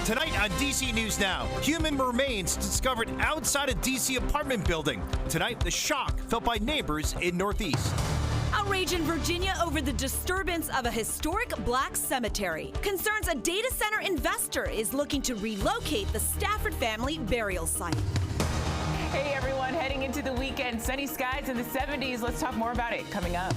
Tonight on DC News Now, human remains discovered outside a DC apartment building. Tonight, the shock felt by neighbors in Northeast. Outrage in Virginia over the disturbance of a historic black cemetery. Concerns a data center investor is looking to relocate the Stafford family burial site. Hey everyone, heading into the weekend, sunny skies in the 70s. Let's talk more about it coming up.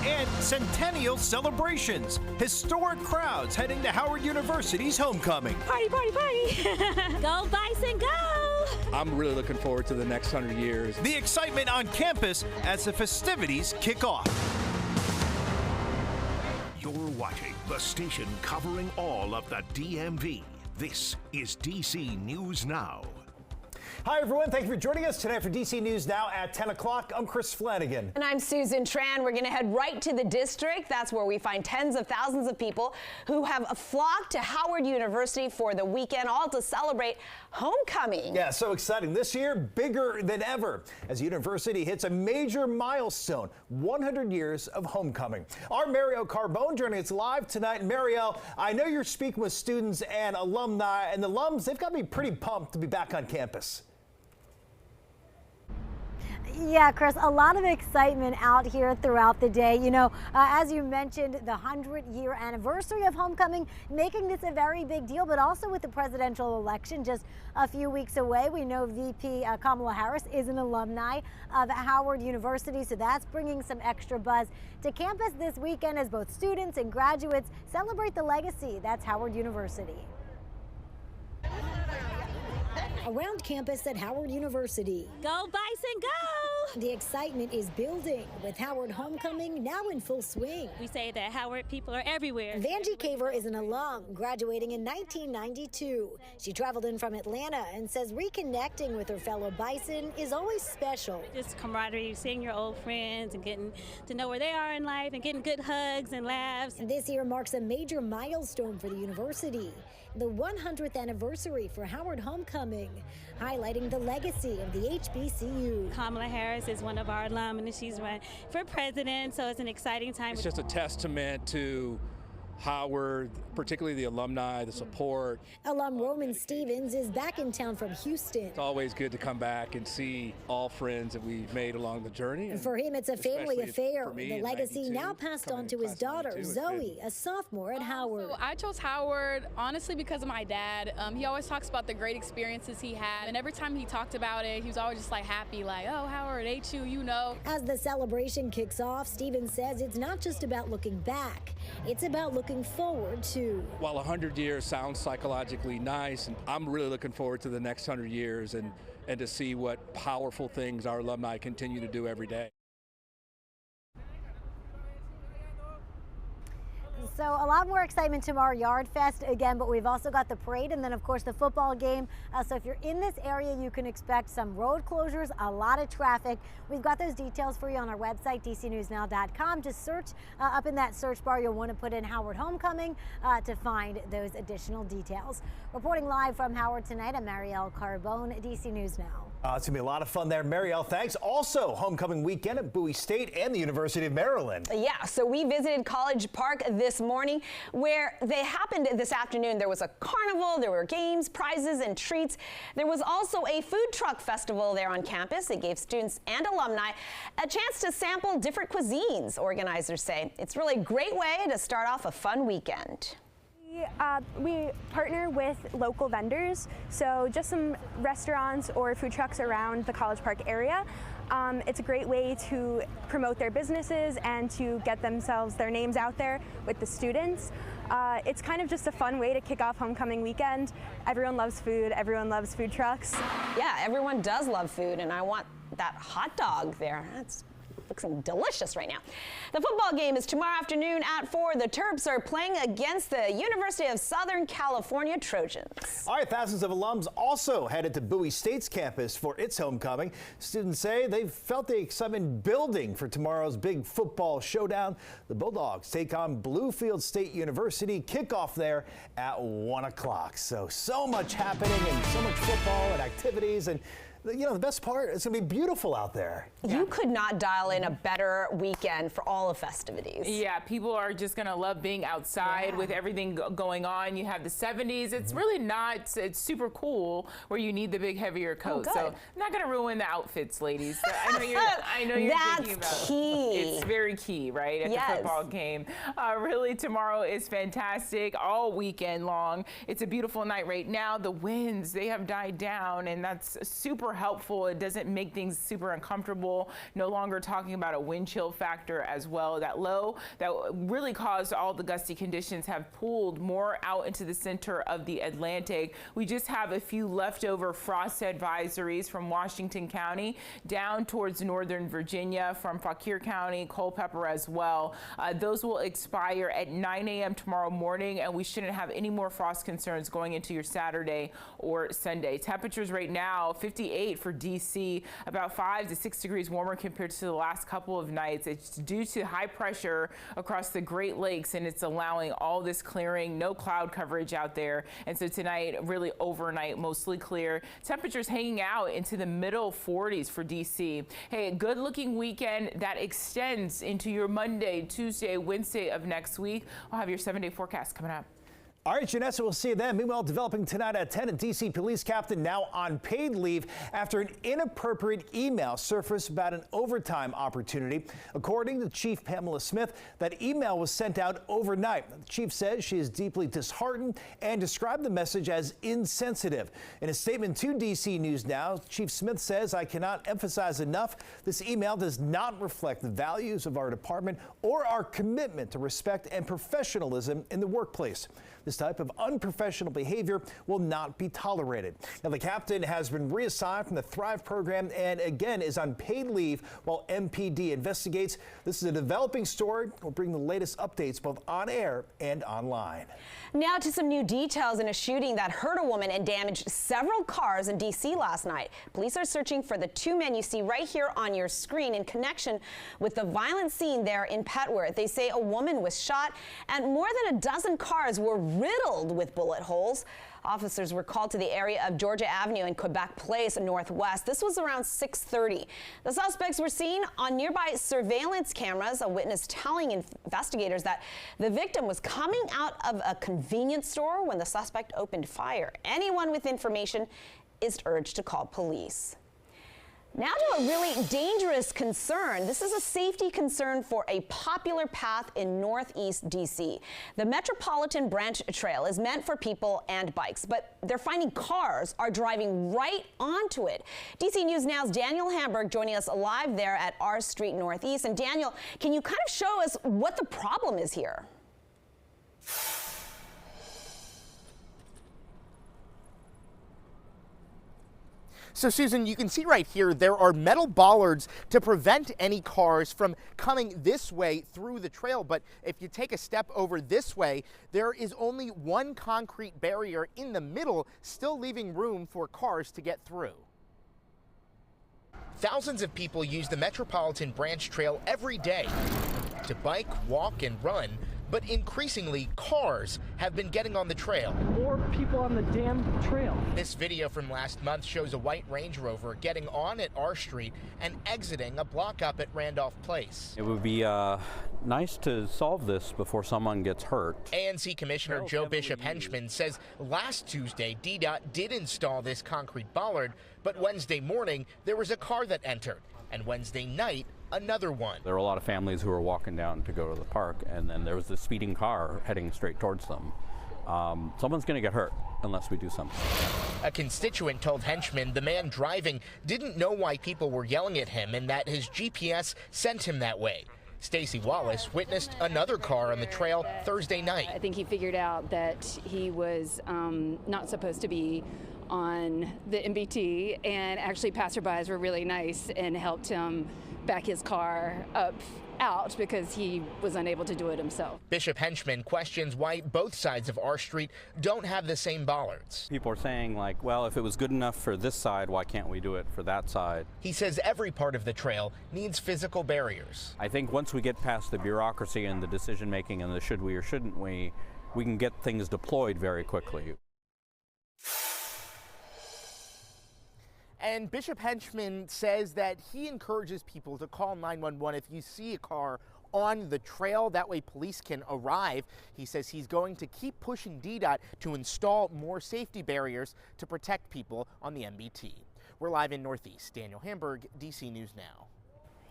And centennial celebrations. Historic crowds heading to Howard University's homecoming. Party, party, party. Go Bison, go! I'm really looking forward to the next 100 years. The excitement on campus as the festivities kick off. You're watching the station covering all of the DMV. This is DC News Now. Hi, everyone. Thank you for joining us tonight for DC News Now at 10 o'clock. I'm Chris Flanagan. And I'm Susan Tran. We're going to head right to the district. That's where we find tens of thousands of people who have flocked to Howard University for the weekend, all to celebrate homecoming. Yeah, so exciting. This year, bigger than ever, as the university hits a major milestone, 100 years of homecoming. Our Marielle Carbone joining us live tonight. Marielle, I know you're speaking with students and alumni, and the alums, they've got to be pretty pumped to be back on campus. Yeah, Chris, a lot of excitement out here throughout the day. You know, as you mentioned, the 100-year anniversary of homecoming, making this a very big deal, but also with the presidential election just a few weeks away. We know VP Kamala Harris is an alumni of Howard University, so that's bringing some extra buzz to campus this weekend as both students and graduates celebrate the legacy that's Howard University. Around campus at Howard University. Go Bison, go! The excitement is building with Howard homecoming now in full swing. We say that Howard people are everywhere. Vanjie Caver is an alum graduating in 1992. She traveled in from Atlanta and says reconnecting with her fellow Bison is always special. Just camaraderie, seeing your old friends and getting to know where they are in life and getting good hugs and laughs. And this year marks a major milestone for the university. The 100th anniversary for Howard homecoming, highlighting the legacy of the HBCU. Kamala Harris is one of our alum and she's run for president, so it's an exciting time. It's just a testament to Howard, particularly the alumni, the support. Alum Roman Stevens is back in town from Houston. It's always good to come back and see all friends that we've made along the journey. And for him, it's a family affair. Me, the legacy now passed on to his daughter, Zoe, a sophomore at Howard. So I chose Howard, honestly, because of my dad. He always talks about the great experiences he had. And every time he talked about it, he was always just like happy, like, oh, Howard, HU, you know. As the celebration kicks off, Stevens says it's not just about looking back. It's about looking forward to. While 100 years sounds psychologically nice, and I'm really looking forward to the next 100 years and to see what powerful things our alumni continue to do every day. So a lot more excitement tomorrow, Yard Fest again, but we've also got the parade and then of course the football game. So if you're in this area, you can expect some road closures, a lot of traffic. We've got those details for you on our website, dcnewsnow.com. Just search up in that search bar. You'll want to put in Howard homecoming to find those additional details. Reporting live from Howard tonight, I'm Marielle Carbone, DC News Now. It's going to be a lot of fun there. Marielle, thanks. Also, homecoming weekend at Bowie State and the University of Maryland. Yeah, so we visited College Park this morning where they happened this afternoon. There was a carnival, there were games, prizes, and treats. There was also a food truck festival there on campus. It gave students and alumni a chance to sample different cuisines, organizers say. It's really a great way to start off a fun weekend. We partner with local vendors, so just some restaurants or food trucks around the College Park area. It's a great way to promote their businesses and to get their names out there with the students. It's kind of just a fun way to kick off homecoming weekend. Everyone loves food, everyone loves food trucks. Yeah, everyone does love food, and I want that hot dog there. That's looks delicious right now. The football game is tomorrow afternoon at 4. The Terps are playing against the University of Southern California Trojans. All right, thousands of alums also headed to Bowie State's campus for its homecoming. Students say they've felt the excitement building for tomorrow's big football showdown. The Bulldogs take on Bluefield State University. Kickoff there at 1 o'clock. So much happening and so much football and activities. And You know, the best part, it's going to be beautiful out there. You could not dial in a better weekend for all of festivities. Yeah, people are just going to love being outside with everything going on. You have the 70s. It's really not, it's super cool where you need the big, heavier coat. So I'm not going to ruin the outfits, ladies. I know you're thinking about That's key. It's very key, right, at the football game. Really, tomorrow is fantastic all weekend long. It's a beautiful night right now. The winds, they have died down, and that's super helpful. It doesn't make things super uncomfortable. No longer talking about a wind chill factor as well. That low that really caused all the gusty conditions have pulled more out into the center of the Atlantic. We just have a few leftover frost advisories from Washington County down towards northern Virginia, from Fauquier County, Culpeper as well. Those will expire at 9 a.m. tomorrow morning, and we shouldn't have any more frost concerns going into your Saturday or Sunday. Temperatures right now, 58 for DC, about 5 to 6 degrees warmer compared to the last couple of nights. It's due to high pressure across the Great Lakes, and it's allowing all this clearing, no cloud coverage out there. And so tonight, really overnight, mostly clear. Temperatures hanging out into the middle 40s for DC. Hey, a good looking weekend that extends into your Monday, Tuesday, Wednesday of next week. I'll have your 7-day forecast coming up. All right, Janessa, we'll see you then. Meanwhile, developing tonight at 10, a D.C. police captain now on paid leave after an inappropriate email surfaced about an overtime opportunity. According to Chief Pamela Smith, that email was sent out overnight. The chief says she is deeply disheartened and described the message as insensitive. In a statement to D.C. News Now, Chief Smith says, "I cannot emphasize enough, this email does not reflect the values of our department or our commitment to respect and professionalism in the workplace. This type of unprofessional behavior will not be tolerated." Now, the captain has been reassigned from the Thrive program and again is on paid leave while MPD investigates. This is a developing story. We'll bring the latest updates both on air and online. Now to some new details in a shooting that hurt a woman and damaged several cars in D.C. last night. Police are searching for the two men you see right here on your screen in connection with the violent scene there in Petworth. They say a woman was shot and more than a dozen cars were riddled with bullet holes. Officers were called to the area of Georgia Avenue and Quebec Place Northwest. This was around 6:30. The suspects were seen on nearby surveillance cameras, a witness telling investigators that the victim was coming out of a convenience store when the suspect opened fire. Anyone with information is urged to call police. Now to a really dangerous concern. This is a safety concern for a popular path in Northeast D.C. The Metropolitan Branch Trail is meant for people and bikes, but they're finding cars are driving right onto it. D.C. News Now's Daniel Hamburg joining us live there at R Street Northeast. And Daniel, can you kind of show us what the problem is here? So, Susan, you can see right here, there are metal bollards to prevent any cars from coming this way through the trail. But if you take a step over this way, there is only one concrete barrier in the middle, still leaving room for cars to get through. Thousands of people use the Metropolitan Branch Trail every day to bike, walk, and run. But increasingly, cars have been getting on the trail. More people on the damn trail. This video from last month shows a white Range Rover getting on at R Street and exiting a block up at Randolph Place. It would be nice to solve this before someone gets hurt. ANC Commissioner Joe Bishop Henchman says last Tuesday, DDOT did install this concrete bollard, but Wednesday morning there was a car that entered, and Wednesday night another one. There were a lot of families who were walking down to go to the park, and then there was this speeding car heading straight towards them. Someone's going to get hurt unless we do something. A constituent told Henchman the man driving didn't know why people were yelling at him and that his GPS sent him that way. Stacey Wallace witnessed another car on the trail Thursday night. I think he figured out that he was not supposed to be on the MBT, and actually passerbys were really nice and helped him back his car out because he was unable to do it himself. Bishop Henchman questions why both sides of R Street don't have the same bollards. People are saying, like, well, if it was good enough for this side, why can't we do it for that side? He says every part of the trail needs physical barriers. I think once we get past the bureaucracy and the decision making and the should we or shouldn't we can get things deployed very quickly. And Bishop Henchman says that he encourages people to call 911 if you see a car on the trail. That way police can arrive. He says he's going to keep pushing DDOT to install more safety barriers to protect people on the MBT. We're live in Northeast. Daniel Hamburg, DC News Now.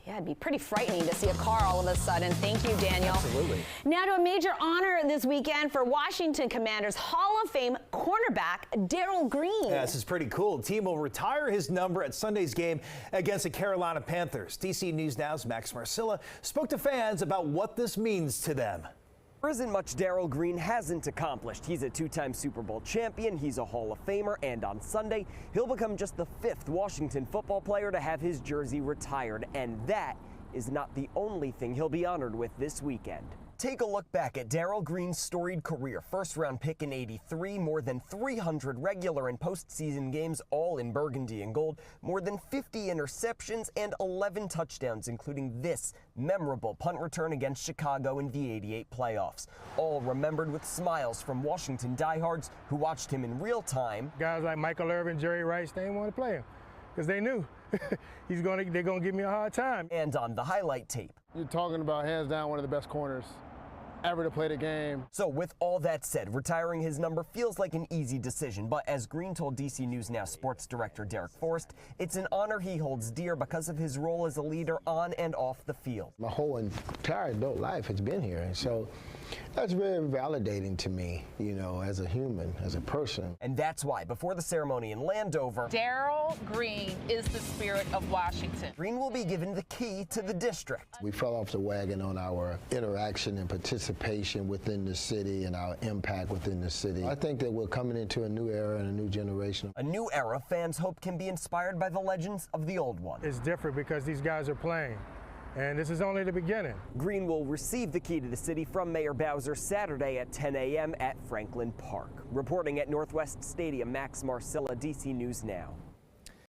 Yeah, it'd be pretty frightening to see a car all of a sudden. Thank you, Daniel. Absolutely. Now to a major honor this weekend for Washington Commanders Hall of Fame cornerback Darrell Green. Yeah, this is pretty cool. The team will retire his number at Sunday's game against the Carolina Panthers. DC News Now's Max Marcilla spoke to fans about what this means to them. There isn't much Darrell Green hasn't accomplished. He's a two-time Super Bowl champion, he's a Hall of Famer, and on Sunday, he'll become just the 5th Washington football player to have his jersey retired, and that is not the only thing he'll be honored with this weekend. Take a look back at Darrell Green's storied career. First-round pick in '83, more than 300 regular and postseason games, all in burgundy and gold, more than 50 interceptions, and 11 touchdowns, including this memorable punt return against Chicago in the '88 playoffs. All remembered with smiles from Washington diehards who watched him in real time. Guys like Michael Irvin, Jerry Rice, they didn't want to play him because they knew they're going to give me a hard time. And on the highlight tape. You're talking about hands down one of the best corners ever to play the game. So with all that said, retiring his number feels like an easy decision, but as Green told DC News Now sports director Derek Forrest, it's an honor he holds dear because of his role as a leader on and off the field. My whole entire adult life has been here, and so that's very validating to me, you know, as a human, as a person. And that's why, before the ceremony in Landover, Darrell Green is the spirit of Washington. Green will be given the key to the district. We fell off the wagon on our interaction and participation within the city and our impact within the city. I think that we're coming into a new era and a new generation. A new era fans hope can be inspired by the legends of the old one. It's different because these guys are playing. And this is only the beginning. Green will receive the key to the city from Mayor Bowser Saturday at 10 a.m. at Franklin Park. Reporting at Northwest Stadium, Max Marcilla, DC News Now.